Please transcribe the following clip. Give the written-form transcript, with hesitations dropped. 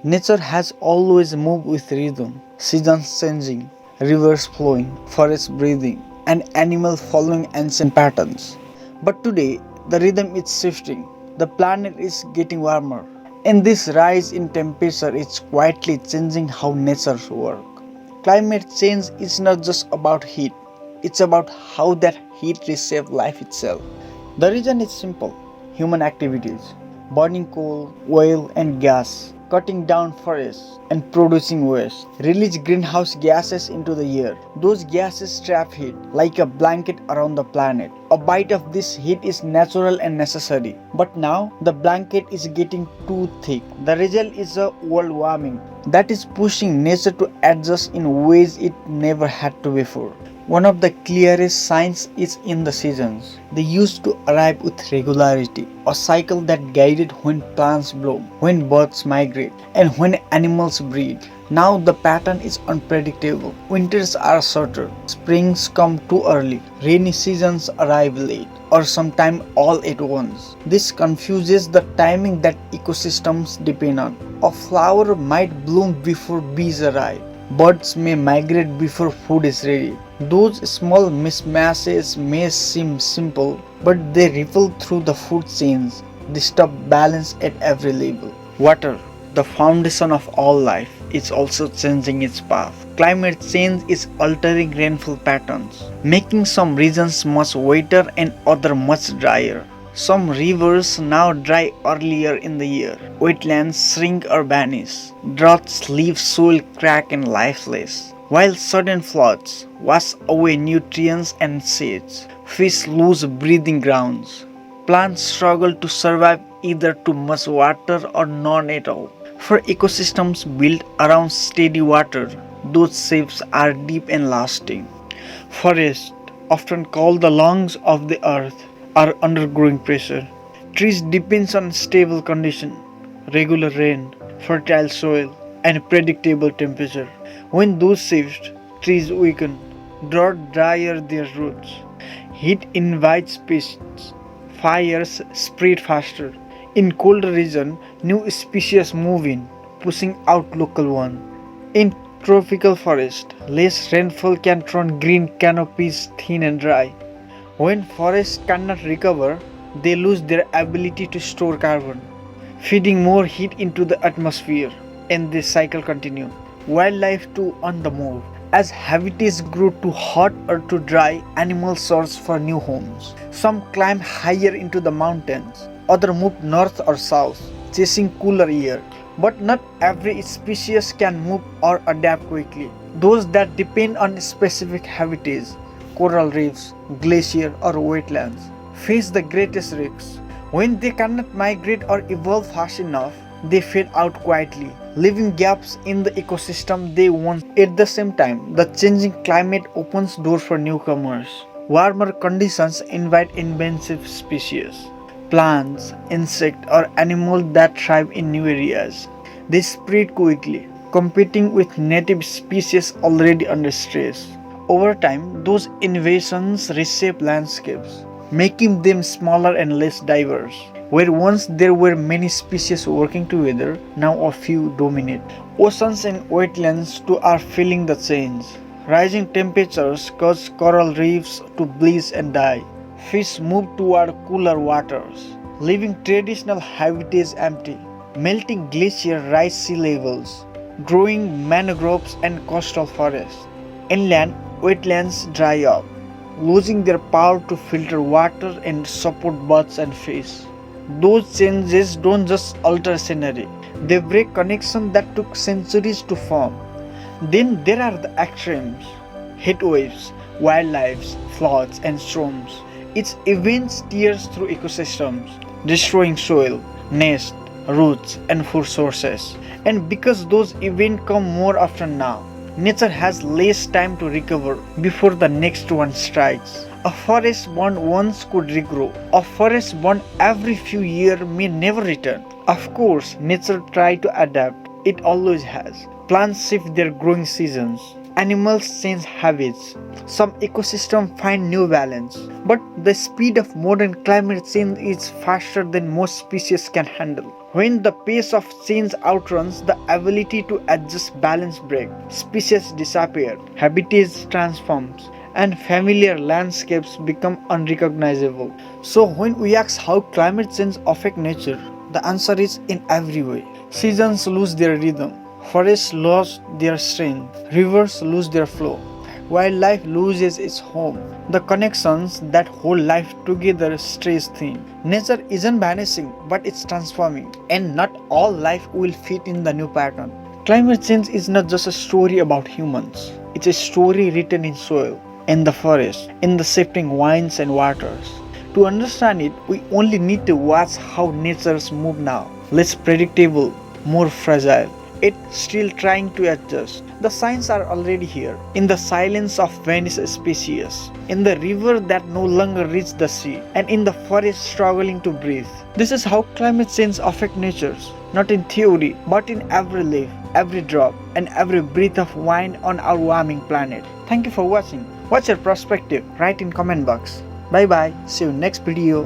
Nature has always moved with rhythm, seasons changing, rivers flowing, forests breathing, and animals following ancient patterns. But today, the rhythm is shifting. The planet is getting warmer, and this rise in temperature is quietly changing how nature works. Climate change is not just about heat, it's about how that heat reshapes life itself. The reason is simple: human activities, burning coal, oil, and gas, cutting down forests, and producing waste, release greenhouse gases into the air. Those gases trap heat like a blanket around the planet. A bite of this heat is natural and necessary. But now, the blanket is getting too thick. The result is a world warming that is pushing nature to adjust in ways it never had to before. One of the clearest signs is in the seasons. They used to arrive with regularity, a cycle that guided when plants bloom, when birds migrate, and when animals breed. Now the pattern is unpredictable. Winters are shorter, springs come too early, rainy seasons arrive late, or sometime all at once. This confuses the timing that ecosystems depend on. A flower might bloom before bees arrive. Birds may migrate before food is ready. Those small mismatches may seem simple, but they ripple through the food chains, disturb balance at every level. Water, the foundation of all life, is also changing its path. Climate change is altering rainfall patterns, making some regions much wetter and others much drier. Some rivers now dry earlier in the year. Wetlands shrink or vanish. Droughts leave soil cracked and lifeless. While sudden floods wash away nutrients and seeds, fish lose breathing grounds. Plants struggle to survive either too much water or none at all. For ecosystems built around steady water, those shifts are deep and lasting. Forests, often called the lungs of the earth, are under growing pressure. Trees depend on stable condition, regular rain, fertile soil, and predictable temperature. When those shift, trees weaken, drought dry their roots. Heat invites pests, fires spread faster. In colder regions, new species move in, pushing out local ones. In tropical forest, less rainfall can turn green canopies thin and dry. When forests cannot recover, they lose their ability to store carbon, feeding more heat into the atmosphere, and this cycle continues. Wildlife too on the move. As habitats grow too hot or too dry, animals search for new homes. Some climb higher into the mountains, others move north or south, chasing cooler air. But not every species can move or adapt quickly. Those that depend on specific habitats, coral reefs, glaciers, or wetlands, face the greatest risks. When they cannot migrate or evolve fast enough, they fade out quietly, leaving gaps in the ecosystem they once. At the same time, the changing climate opens doors for newcomers. Warmer conditions invite invasive species, plants, insects, or animals that thrive in new areas. They spread quickly, competing with native species already under stress. Over time, those invasions reshape landscapes, making them smaller and less diverse. Where once there were many species working together, now a few dominate. Oceans and wetlands too are feeling the change. Rising temperatures cause coral reefs to bleach and die. Fish move toward cooler waters, leaving traditional habitats empty. Melting glaciers rise sea levels, growing mangroves and coastal forests. Inland wetlands dry up, losing their power to filter water and support birds and fish. Those changes don't just alter scenery, they break connections that took centuries to form. Then there are the extremes: heat waves, wildlife, floods, and storms. Each event tears through ecosystems, destroying soil, nests, roots, and food sources. And because those events come more often now, nature has less time to recover before the next one strikes. A forest burned once could regrow. A forest burned every few years may never return. Of course, nature tries to adapt. It always has. Plants shift their growing seasons. Animals change habits. Some ecosystems find new balance. But the speed of modern climate change is faster than most species can handle. When the pace of change outruns the ability to adjust balance break, species disappear, habitats transforms, and familiar landscapes become unrecognizable. So when we ask how climate change affects nature, the answer is in every way. Seasons lose their rhythm, forests lose their strength, rivers lose their flow, wildlife loses its home. The connections that hold life together stays thin. Nature isn't vanishing, but it's transforming, and not all life will fit in the new pattern. Climate change is not just a story about humans, it's a story written in soil, in the forest, in the shifting winds and waters. To understand it, we only need to watch how nature's move now. Less predictable, more fragile. It's still trying to adjust. The signs are already here. In the silence of vanished species, in the river that no longer reach the sea, and in the forest struggling to breathe. This is how climate change affects nature, not in theory, but in every leaf, every drop, and every breath of wind on our warming planet. Thank you for watching. What's your perspective? Write in comment box. Bye bye. See you next video.